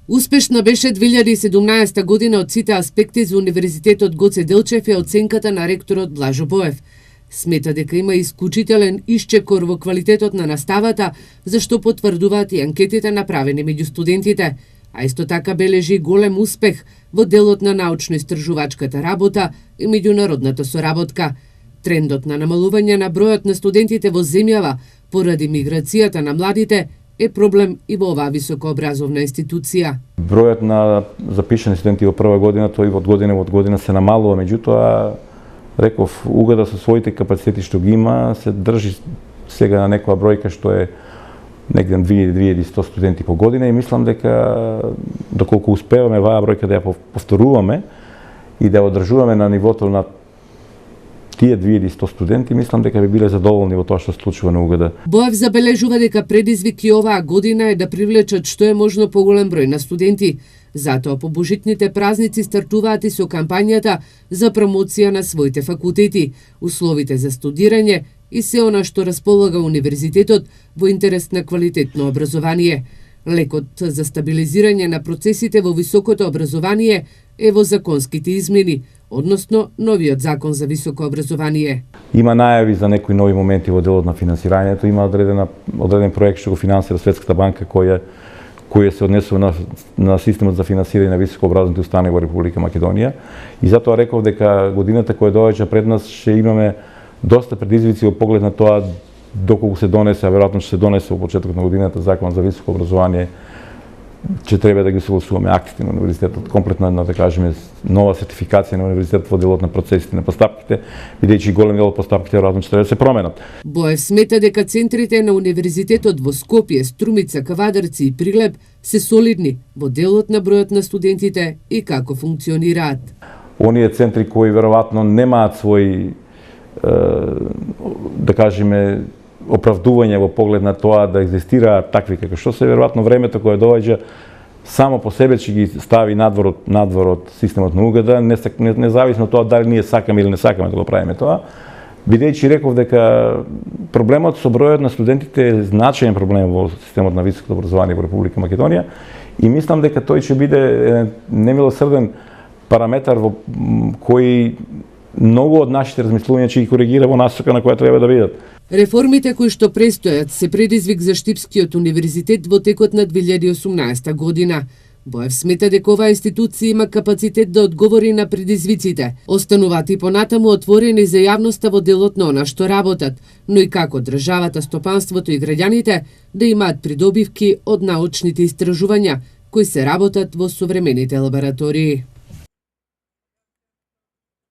Успешна беше 2017 година од сите аспекти за Универзитетот Гоце Делчев е оценката на ректорот Блажо Боев. Смета дека има исклучителен исчекор во квалитетот на наставата, зашто потврдуваат и анкетите направени меѓу студентите, а исто така бележи голем успех во делот на научно-истражувачката работа и меѓународната соработка. Трендот на намалување на бројот на студентите во земјава поради миграцијата на младите е проблем и во оваа високообразовна институција. Бројот на запишани студенти во прва година, тој од година во година се намалува, меѓутоа, реков, УГД со своите капацитети што ги има, се држи сега на некоја бројка што е негде 2100 студенти по година и мислам дека доколку успеваме оваа бројка да ја повторуваме и да ја одржуваме на нивото на тие 2100 студенти, мислам дека би биле задоволни во тоа што се случува на УГД. Боев забележува дека предизвик и оваа година е да привлечат што е можно поголем број на студенти. Затоа по божитните празници стартуваат и со кампањата за промоција на своите факултети, условите за студирање и се она што располага универзитетот во интерес на квалитетно образование. Лекот за стабилизирање на процесите во високото образование е во законските измени, односно новиот закон за високо образование. Има најави за некои нови моменти во делот на финансирањето, има одреден проект што го финансира Светската банка кој се однесува на системот за финансирање на високообразовните установи во Република Македонија. И затоа реков дека годината која доаѓа пред нас ќе имаме доста предизвици во поглед на тоа доколку се донесе, а веројатно ќе се донесе во почетокот на годината закон за високо образование, ќе треба да ги согласуваме актите на универзитетот, комплетна, да кажеме, нова сертификација на универзитетот во делот на процесите на постапките, бидејќи голем дел од постапките веројатно ќе треба да се променат. Боев смета дека центрите на универзитетот во Скопје, Струмица, Кавадарци и Прилеп се солидни во делот на бројот на студентите и како функционираат. Оние центри кои веројатно немаат свој, да кажеме, оправдување во поглед на тоа да екзистираат такви како што се, веројатно времето кое доаѓа само по себе ќе ги стави надвор од системот на УГД, независно од тоа дали ние сакаме или не сакаме да го правиме тоа, бидејќи реков дека проблемот со бројот на студентите е значаен проблем во системот на високото образование во Република Македонија и мислам дека тој ќе биде немилосрден параметар во кој многу од нашите размислувања ќе ги коригира во насока на која треба да бидат. Реформите кои што престојат се предизвик за Штипскиот универзитет во текот на 2018 година. Боев смета дека оваа институција има капацитет да одговори на предизвиците. Остануваат и понатаму отворени за јавноста во делот на она што работат, но и како државата, стопанството и граѓаните да имаат придобивки од научните истражувања кои се работат во современите лаборатории.